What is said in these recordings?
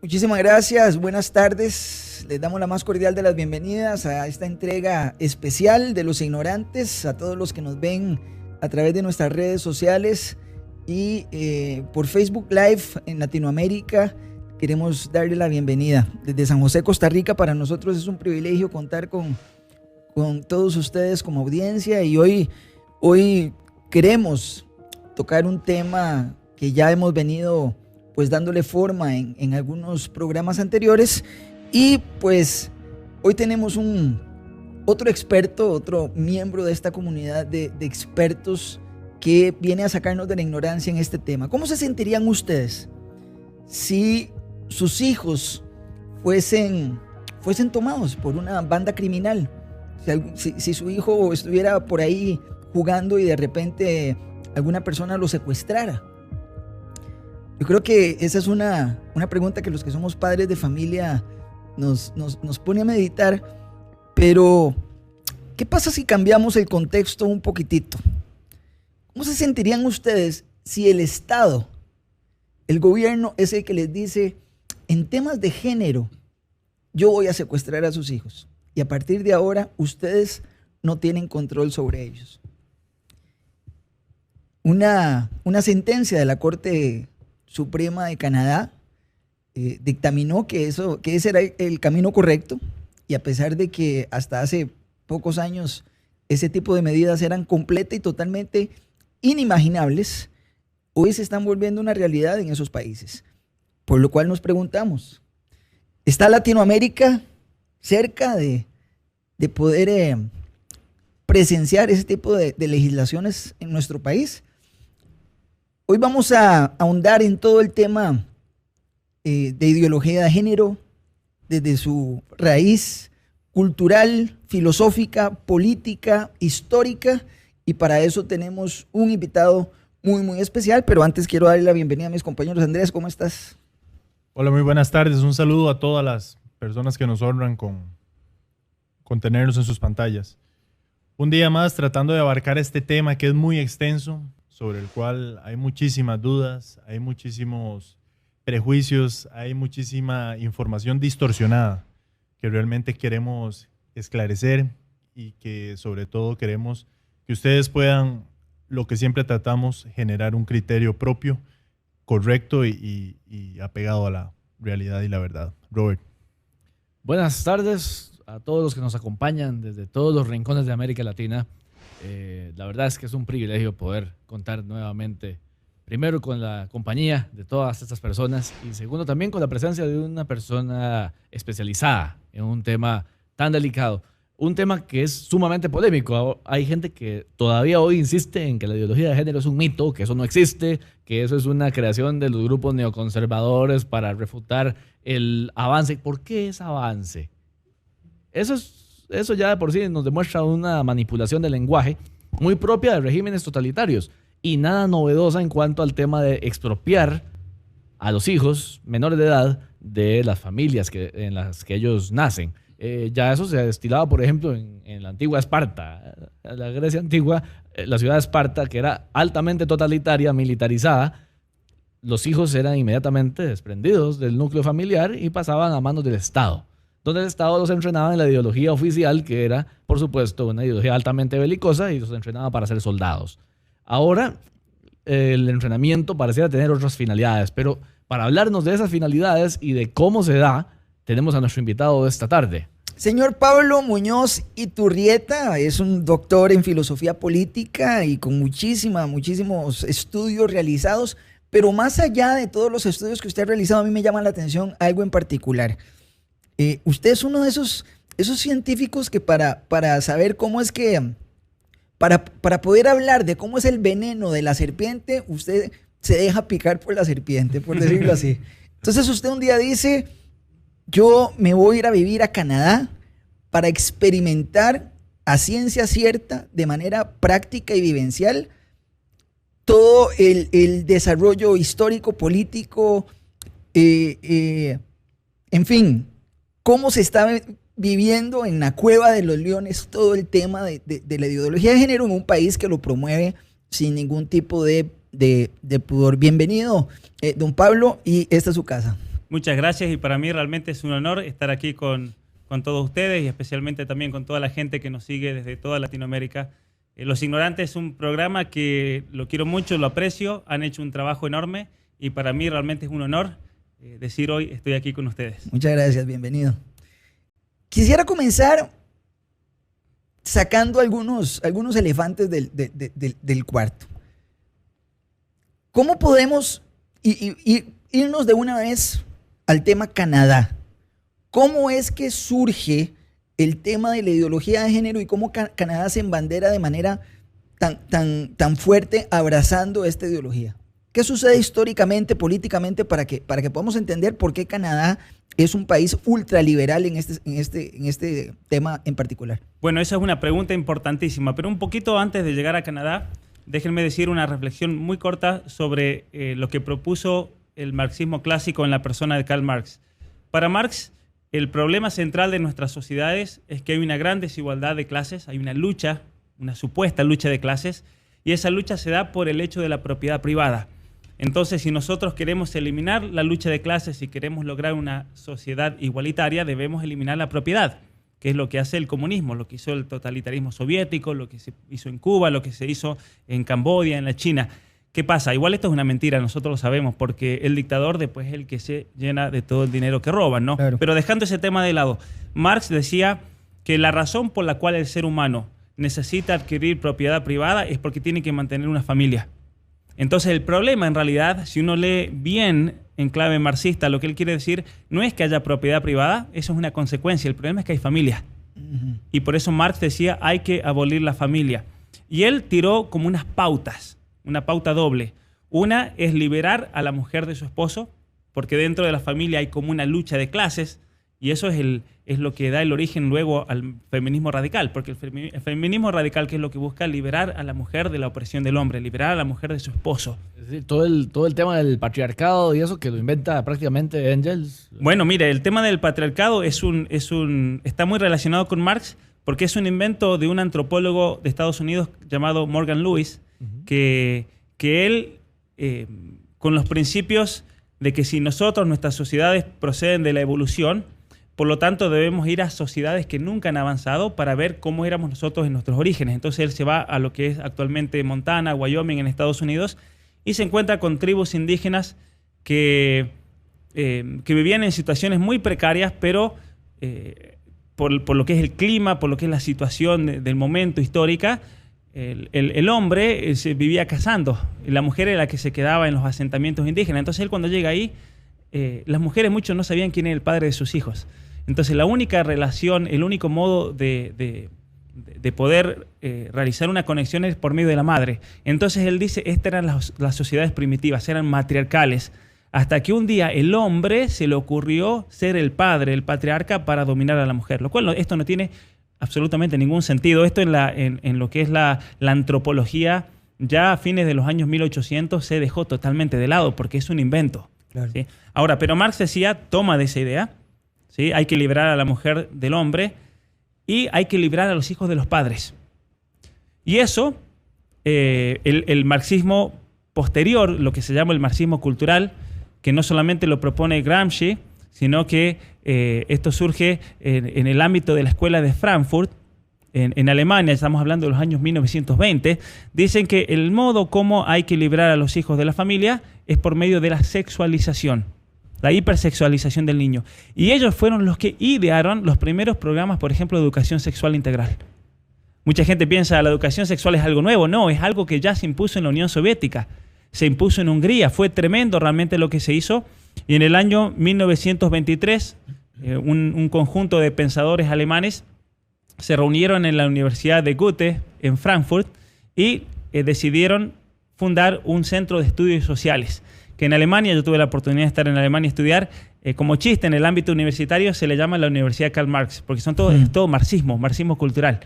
Muchísimas gracias, buenas tardes. Les damos la más cordial de las bienvenidas a esta entrega especial de Los Ignorantes, a todos los que nos ven a través de nuestras redes sociales y por Facebook Live en Latinoamérica. Queremos darle la bienvenida. Desde San José, Costa Rica, para nosotros es un privilegio contar con todos ustedes como audiencia, y hoy queremos tocar un tema que ya hemos venido pues dándole forma en algunos programas anteriores, y pues hoy tenemos otro experto, otro miembro de esta comunidad de expertos que viene a sacarnos de la ignorancia en este tema. ¿Cómo se sentirían ustedes si sus hijos fuesen tomados por una banda criminal? Si su hijo estuviera por ahí jugando y de repente alguna persona lo secuestrara. Yo creo que esa es una pregunta que los que somos padres de familia nos pone a meditar. Pero, ¿qué pasa si cambiamos el contexto un poquitito? ¿Cómo se sentirían ustedes si el Estado, el gobierno, es el que les dice: en temas de género, yo voy a secuestrar a sus hijos, y a partir de ahora ustedes no tienen control sobre ellos? Una sentencia de la Corte Suprema de Canadá dictaminó que ese era el camino correcto, y a pesar de que hasta hace pocos años ese tipo de medidas eran completa y totalmente inimaginables, hoy se están volviendo una realidad en esos países. Por lo cual nos preguntamos, ¿está Latinoamérica cerca de poder presenciar ese tipo de legislaciones en nuestro país? Hoy vamos a ahondar en todo el tema de ideología de género, desde su raíz cultural, filosófica, política, histórica, y para eso tenemos un invitado muy, muy especial. Pero antes quiero darle la bienvenida a mis compañeros. Andrés, ¿cómo estás? Hola, muy buenas tardes. Un saludo a todas las personas que nos honran con tenernos en sus pantallas. Un día más tratando de abarcar este tema que es muy extenso, sobre el cual hay muchísimas dudas, hay muchísimos prejuicios, hay muchísima información distorsionada que realmente queremos esclarecer, y que sobre todo queremos que ustedes puedan, lo que siempre tratamos, generar un criterio propio, correcto y apegado a la realidad y la verdad. Robert. Buenas tardes a todos los que nos acompañan desde todos los rincones de América Latina. La verdad es que es un privilegio poder contar nuevamente, primero con la compañía de todas estas personas, y segundo también con la presencia de una persona especializada en un tema tan delicado, un tema que es sumamente polémico. Hay gente que todavía hoy insiste en que la ideología de género es un mito, que eso no existe, que eso es una creación de los grupos neoconservadores para refutar el avance. ¿Por qué es avance? Eso ya de por sí nos demuestra una manipulación del lenguaje muy propia de regímenes totalitarios, y nada novedosa en cuanto al tema de expropiar a los hijos menores de edad de las familias en las que ellos nacen. Ya eso se destilaba, por ejemplo, en la antigua Esparta, la Grecia antigua, la ciudad de Esparta, que era altamente totalitaria, militarizada. Los hijos eran inmediatamente desprendidos del núcleo familiar y pasaban a manos del Estado, donde el Estado los entrenaba en la ideología oficial, que era, por supuesto, una ideología altamente belicosa, y los entrenaba para ser soldados. Ahora, el entrenamiento pareciera tener otras finalidades, pero para hablarnos de esas finalidades y de cómo se da, tenemos a nuestro invitado de esta tarde. Señor Pablo Muñoz Iturrieta es un doctor en filosofía política y con muchísimos estudios realizados, pero más allá de todos los estudios que usted ha realizado, a mí me llama la atención algo en particular. Usted es uno de esos científicos que para saber cómo es que, para poder hablar de cómo es el veneno de la serpiente, usted se deja picar por la serpiente, por decirlo así. Entonces usted un día dice: yo me voy a ir a vivir a Canadá para experimentar a ciencia cierta, de manera práctica y vivencial, todo el desarrollo histórico, político, en fin, cómo se está viviendo en la cueva de los leones todo el tema de la ideología de género en un país que lo promueve sin ningún tipo de pudor. Bienvenido, don Pablo, y esta es su casa. Muchas gracias y para mí realmente es un honor estar aquí con todos ustedes y especialmente también con toda la gente que nos sigue desde toda Latinoamérica. Los Ignorantes es un programa que lo quiero mucho, lo aprecio, han hecho un trabajo enorme y para mí realmente es un honor decir hoy estoy aquí con ustedes. Muchas gracias, bienvenido. Quisiera comenzar sacando algunos elefantes del cuarto. ¿Cómo podemos irnos de una vez al tema Canadá? ¿Cómo es que surge el tema de la ideología de género y cómo Canadá se embandera de manera tan fuerte abrazando esta ideología? ¿Qué sucede históricamente, políticamente, para que podamos entender por qué Canadá es un país ultraliberal en este tema en particular? Bueno, esa es una pregunta importantísima, pero un poquito antes de llegar a Canadá, déjenme decir una reflexión muy corta sobre lo que propuso el marxismo clásico en la persona de Karl Marx. Para Marx, el problema central de nuestras sociedades es que hay una gran desigualdad de clases, hay una lucha, una supuesta lucha de clases, y esa lucha se da por el hecho de la propiedad privada. Entonces, si nosotros queremos eliminar la lucha de clases y queremos lograr una sociedad igualitaria, debemos eliminar la propiedad, que es lo que hace el comunismo, lo que hizo el totalitarismo soviético, lo que se hizo en Cuba, lo que se hizo en Camboya, en la China. ¿Qué pasa? Igual esto es una mentira, nosotros lo sabemos, porque el dictador después es el que se llena de todo el dinero que roban, ¿no? Claro. Pero dejando ese tema de lado, Marx decía que la razón por la cual el ser humano necesita adquirir propiedad privada es porque tiene que mantener una familia. Entonces el problema en realidad, si uno lee bien en clave marxista, lo que él quiere decir no es que haya propiedad privada, eso es una consecuencia, el problema es que hay familia. Y por eso Marx decía hay que abolir la familia. Y él tiró como unas pautas, una pauta doble. Una es liberar a la mujer de su esposo, porque dentro de la familia hay como una lucha de clases, y eso es lo que da el origen luego al feminismo radical, porque el feminismo radical, ¿qué es lo que busca? Liberar a la mujer de la opresión del hombre, liberar a la mujer de su esposo. Es decir, todo el tema del patriarcado y eso que lo inventa prácticamente Engels. Bueno, mire, el tema del patriarcado está muy relacionado con Marx, porque es un invento de un antropólogo de Estados Unidos llamado Morgan Lewis, que él, con los principios de que si nuestras sociedades proceden de la evolución, por lo tanto debemos ir a sociedades que nunca han avanzado para ver cómo éramos nosotros en nuestros orígenes. Entonces él se va a lo que es actualmente Montana, Wyoming en Estados Unidos y se encuentra con tribus indígenas que vivían en situaciones muy precarias, pero por lo que es el clima, por lo que es la situación del momento histórica, el hombre se vivía cazando y la mujer era la que se quedaba en los asentamientos indígenas. Entonces él cuando llega ahí, las mujeres muchos no sabían quién era el padre de sus hijos. Entonces la única relación, el único modo de poder realizar una conexión es por medio de la madre. Entonces él dice, estas eran las sociedades primitivas, eran matriarcales. Hasta que un día el hombre se le ocurrió ser el padre, el patriarca, para dominar a la mujer. Lo cual esto no tiene absolutamente ningún sentido. Esto en lo que es la antropología, ya a fines de los años 1800 se dejó totalmente de lado porque es un invento. Claro. ¿Sí? Ahora, pero Marx decía, toma de esa idea, ¿sí? Hay que liberar a la mujer del hombre y hay que liberar a los hijos de los padres. Y eso, el marxismo posterior, lo que se llama el marxismo cultural, que no solamente lo propone Gramsci, sino que esto surge en el ámbito de la escuela de Frankfurt, en Alemania, estamos hablando de los años 1920, dicen que el modo como hay que liberar a los hijos de la familia es por medio de la sexualización, la hipersexualización del niño. Y ellos fueron los que idearon los primeros programas, por ejemplo, de educación sexual integral. Mucha gente piensa que la educación sexual es algo nuevo. No, es algo que ya se impuso en la Unión Soviética, se impuso en Hungría. Fue tremendo realmente lo que se hizo. Y en el año 1923, un conjunto de pensadores alemanes se reunieron en la Universidad de Goethe en Frankfurt y decidieron fundar un centro de estudios sociales, que en Alemania, yo tuve la oportunidad de estar en Alemania y estudiar, como chiste en el ámbito universitario se le llama la Universidad Karl Marx, porque es todo marxismo cultural,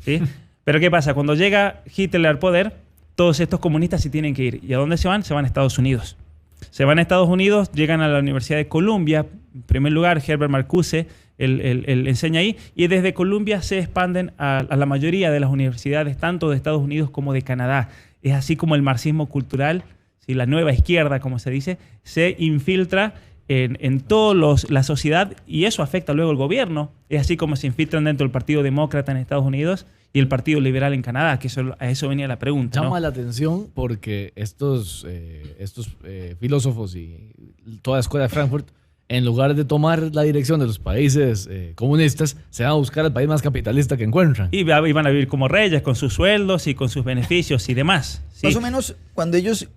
¿sí? Pero ¿qué pasa? Cuando llega Hitler al poder, todos estos comunistas se tienen que ir. ¿Y a dónde se van? Se van a Estados Unidos. Se van a Estados Unidos, llegan a la Universidad de Columbia, en primer lugar Herbert Marcuse, él enseña ahí, y desde Columbia se expanden a la mayoría de las universidades, tanto de Estados Unidos como de Canadá. Es así como el marxismo cultural, ¿sí? La nueva izquierda, como se dice, se infiltra en toda la sociedad, y eso afecta luego al gobierno. Es así como se infiltran dentro del Partido Demócrata en Estados Unidos y el Partido Liberal en Canadá, que a eso venía la pregunta, ¿no? Llama la atención porque estos filósofos y toda la escuela de Frankfurt, en lugar de tomar la dirección de los países comunistas, se van a buscar el país más capitalista que encuentran. Y van a vivir como reyes, con sus sueldos y con sus beneficios y demás. ¿Sí? Más o menos, cuando ellos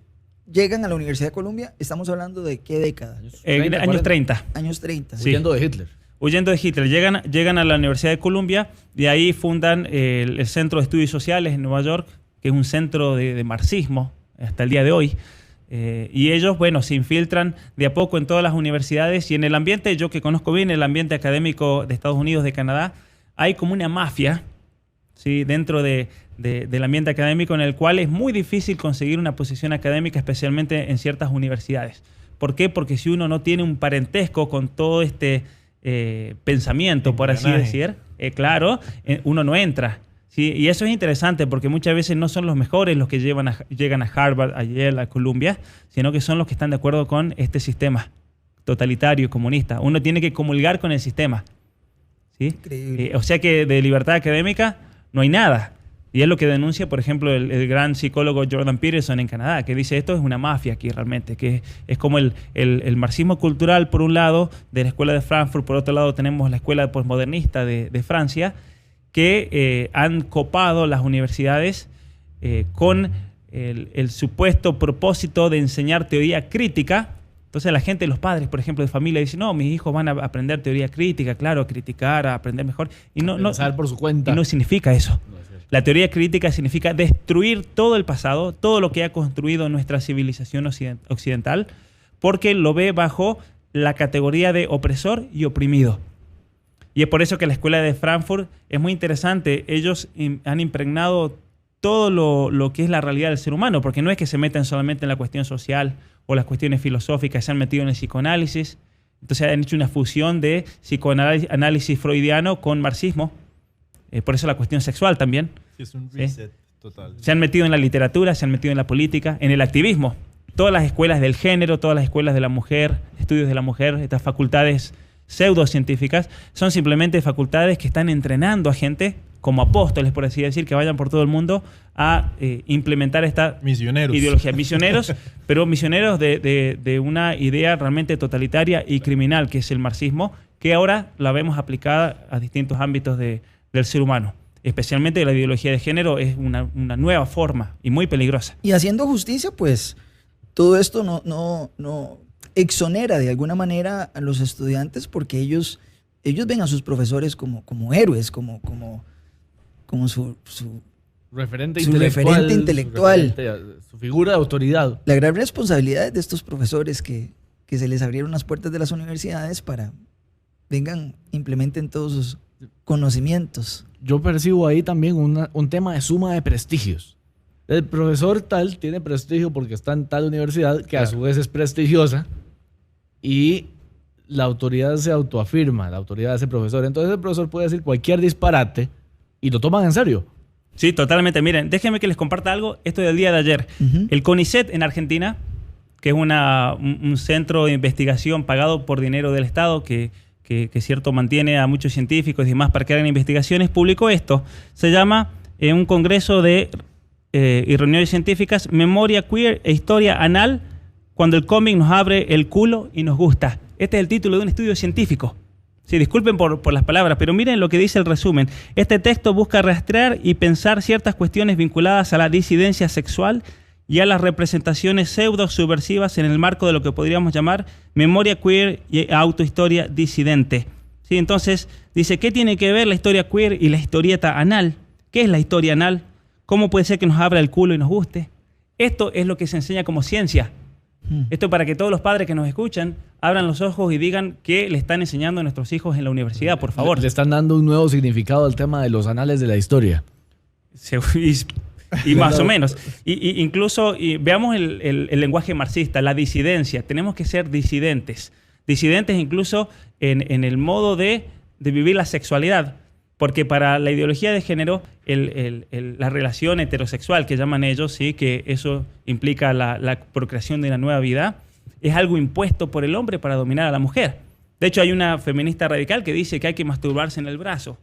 llegan a la Universidad de Columbia, ¿estamos hablando de qué década? Años 30. Años 30. Sí. Huyendo de Hitler. Huyendo de Hitler. Llegan a la Universidad de Columbia, de ahí fundan el Centro de Estudios Sociales en Nueva York, que es un centro de marxismo hasta el día de hoy. Y ellos, bueno, se infiltran de a poco en todas las universidades, y en el ambiente, yo que conozco bien el ambiente académico de Estados Unidos, de Canadá, hay como una mafia, ¿sí?, dentro del ambiente académico, en el cual es muy difícil conseguir una posición académica, especialmente en ciertas universidades. ¿Por qué? Porque si uno no tiene un parentesco con todo este pensamiento, por así decir, claro, uno no entra. Sí, y eso es interesante porque muchas veces no son los mejores los que llegan a Harvard, a Yale, a Columbia, sino que son los que están de acuerdo con este sistema totalitario, comunista. Uno tiene que comulgar con el sistema. ¿Sí? Increíble. O sea que de libertad académica no hay nada. Y es lo que denuncia, por ejemplo, el gran psicólogo Jordan Peterson en Canadá, que dice esto es una mafia aquí realmente, que es como el marxismo cultural por un lado de la escuela de Frankfurt, por otro lado tenemos la escuela postmodernista de Francia, que han copado las universidades con el supuesto propósito de enseñar teoría crítica. Entonces la gente, los padres, por ejemplo, de familia, dicen, no, mis hijos van a aprender teoría crítica, claro, a criticar, a aprender mejor. Y no saber por su cuenta. Y no significa eso. La teoría crítica significa destruir todo el pasado, todo lo que ha construido nuestra civilización occidental, porque lo ve bajo la categoría de opresor y oprimido. Y es por eso que la escuela de Frankfurt es muy interesante. Ellos han impregnado todo lo que es la realidad del ser humano, porque no es que se metan solamente en la cuestión social o las cuestiones filosóficas, se han metido en el psicoanálisis. Entonces han hecho una fusión de psicoanálisis freudiano con marxismo. Por eso la cuestión sexual también. Sí, es un reset total. Se han metido en la literatura, se han metido en la política, en el activismo. Todas las escuelas del género, todas las escuelas de la mujer, estudios de la mujer, estas facultades pseudocientíficas, son simplemente facultades que están entrenando a gente como apóstoles, por así decir, que vayan por todo el mundo a implementar esta ideología. Misioneros, pero misioneros de una idea realmente totalitaria y criminal, que es el marxismo, que ahora la vemos aplicada a distintos ámbitos del ser humano. Especialmente la ideología de género es una nueva forma y muy peligrosa. Y haciendo justicia, pues, todo esto no exonera de alguna manera a los estudiantes, porque ellos ven a sus profesores como héroes, como su referente intelectual. Su figura de autoridad. La gran responsabilidad de estos profesores que se les abrieron las puertas de las universidades para vengan, implementen todos sus conocimientos. Yo percibo ahí también un tema de suma de prestigios. El profesor tal tiene prestigio porque está en tal universidad, que a su vez es prestigiosa, y la autoridad se autoafirma, la autoridad de ese profesor. Entonces el profesor puede decir cualquier disparate y lo toman en serio. Sí, totalmente. Miren, déjenme que les comparta algo. Esto del día de ayer. El CONICET en Argentina, que es un centro de investigación pagado por dinero del Estado que cierto mantiene a muchos científicos y demás para que hagan investigaciones, publicó esto. Se llama un congreso y reuniones científicas, Memoria Queer e Historia Anal, cuando el cómic nos abre el culo y nos gusta. Este es el título de un estudio científico. Sí, disculpen por las palabras, pero miren lo que dice el resumen. Este texto busca rastrear y pensar ciertas cuestiones vinculadas a la disidencia sexual y a las representaciones pseudo-subversivas en el marco de lo que podríamos llamar memoria queer y autohistoria disidente. ¿Sí? Entonces, dice, ¿qué tiene que ver la historia queer y la historieta anal? ¿Qué es la historia anal? ¿Cómo puede ser que nos abra el culo y nos guste? Esto es lo que se enseña como ciencia. Esto para que todos los padres que nos escuchan abran los ojos y digan qué le están enseñando a nuestros hijos en la universidad, por favor. Le están dando un nuevo significado al tema de los anales de la historia. Y más o menos. Incluso veamos el lenguaje marxista, la disidencia. Tenemos que ser disidentes. Disidentes incluso en el modo de vivir la sexualidad. Porque para la ideología de género, la relación heterosexual que llaman ellos, ¿sí? Que eso implica la procreación de una nueva vida, es algo impuesto por el hombre para dominar a la mujer. De hecho, hay una feminista radical que dice que hay que masturbarse en el brazo,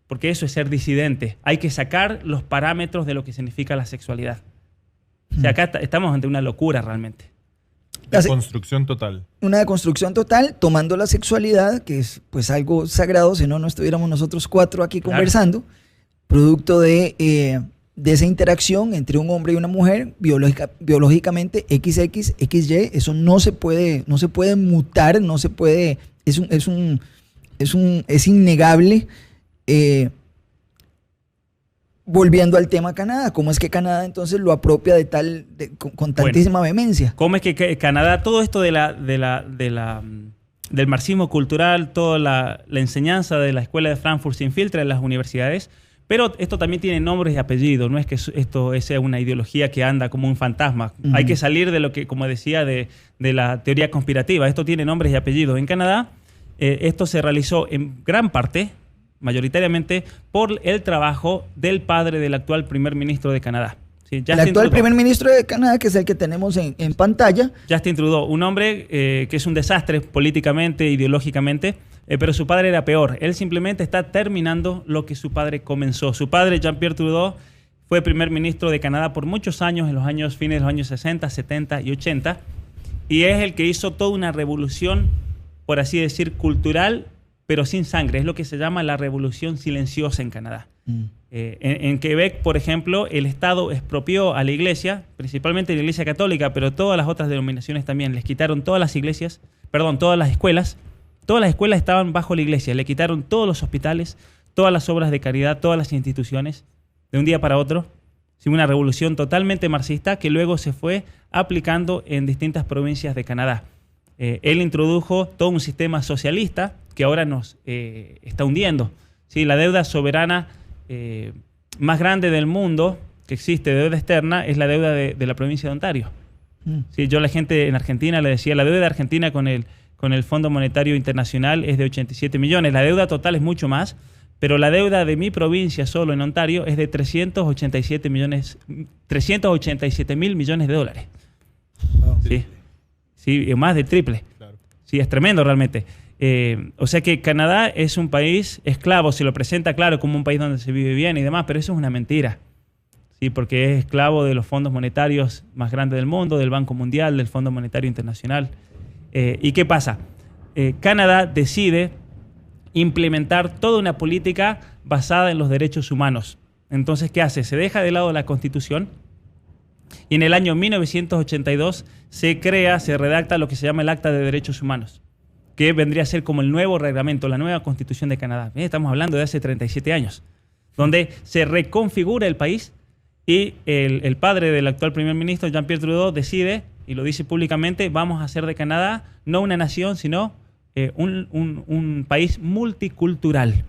porque eso es ser disidente. Hay que sacar los parámetros de lo que significa la sexualidad. O sea, acá estamos ante una locura realmente. Deconstrucción total. Una deconstrucción total, tomando la sexualidad, que es pues algo sagrado, si no, no estuviéramos nosotros 4 aquí conversando, producto de esa interacción entre un hombre y una mujer, biológicamente XX, XY, eso no se puede mutar, no se puede, es innegable. Volviendo al tema Canadá, ¿cómo es que Canadá entonces lo apropia con tantísima vehemencia? ¿Cómo es que Canadá, todo esto del marxismo cultural, toda la enseñanza de la escuela de Frankfurt se infiltra en las universidades, pero esto también tiene nombres y apellidos, no es que esto sea una ideología que anda como un fantasma. Hay que salir de lo que, como decía, de la teoría conspirativa. Esto tiene nombres y apellidos. En Canadá, esto se realizó en gran parte, mayoritariamente, por el trabajo del padre del actual primer ministro de Canadá. ¿Sí? El actual primer ministro de Canadá, que es el que tenemos en pantalla. Justin Trudeau, un hombre que es un desastre políticamente, ideológicamente, pero su padre era peor. Él simplemente está terminando lo que su padre comenzó. Su padre, Jean-Pierre Trudeau, fue primer ministro de Canadá por muchos años, en los fines de los años 60, 70 y 80, y es el que hizo toda una revolución, por así decir, cultural, pero sin sangre. Es lo que se llama la revolución silenciosa en Canadá. En Quebec, por ejemplo, el Estado expropió a la iglesia, principalmente la iglesia católica, pero todas las otras denominaciones también. Les quitaron todas las iglesias, todas las escuelas. Todas las escuelas estaban bajo la iglesia. Le quitaron todos los hospitales, todas las obras de caridad, todas las instituciones, de un día para otro. Una revolución totalmente marxista que luego se fue aplicando en distintas provincias de Canadá. Él introdujo todo un sistema socialista que ahora nos está hundiendo. ¿Sí? La deuda soberana más grande del mundo que existe, de deuda externa, es la deuda de la provincia de Ontario. ¿Sí? Yo a la gente en Argentina le decía, la deuda de Argentina con el Fondo Monetario Internacional es de 87 millones. La deuda total es mucho más, pero la deuda de mi provincia solo en Ontario es de 387 mil millones de dólares. Wow. ¿Sí? Sí, más de triple. Claro. Sí, es tremendo realmente. O sea que Canadá es un país esclavo, se lo presenta claro como un país donde se vive bien y demás, pero eso es una mentira. Sí, porque es esclavo de los fondos monetarios más grandes del mundo, del Banco Mundial, del Fondo Monetario Internacional. ¿Y qué pasa? Canadá decide implementar toda una política basada en los derechos humanos. Entonces, ¿qué hace? Se deja de lado la Constitución y en el año 1982 se redacta lo que se llama el Acta de Derechos Humanos, que vendría a ser como el nuevo reglamento, la nueva Constitución de Canadá. Estamos hablando de hace 37 años, donde se reconfigura el país y el padre del actual primer ministro, Jean-Pierre Trudeau, decide, y lo dice públicamente, vamos a hacer de Canadá no una nación, sino un país multicultural.